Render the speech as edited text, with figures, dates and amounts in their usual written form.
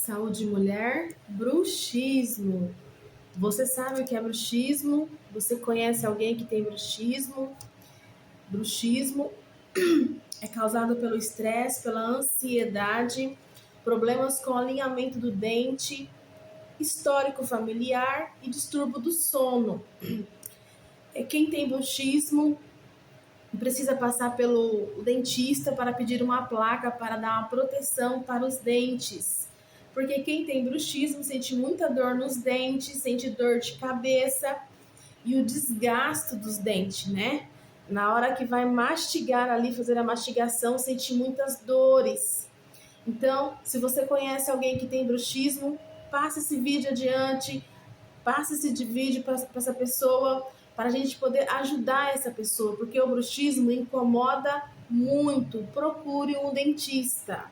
Saúde mulher, bruxismo. Você sabe o que é bruxismo? Você conhece alguém que tem bruxismo? Bruxismo é causado pelo estresse, pela ansiedade, problemas com alinhamento do dente, histórico familiar e distúrbio do sono. Quem tem bruxismo precisa passar pelo dentista para pedir uma placa para dar uma proteção para os dentes. Porque quem tem bruxismo sente muita dor nos dentes, sente dor de cabeça e o desgaste dos dentes, né? Na hora que vai mastigar ali, fazer a mastigação, sente muitas dores. Então, se você conhece alguém que tem bruxismo, passe esse vídeo adiante, passe esse vídeo para essa pessoa, para a gente poder ajudar essa pessoa, porque o bruxismo incomoda muito. Procure um dentista.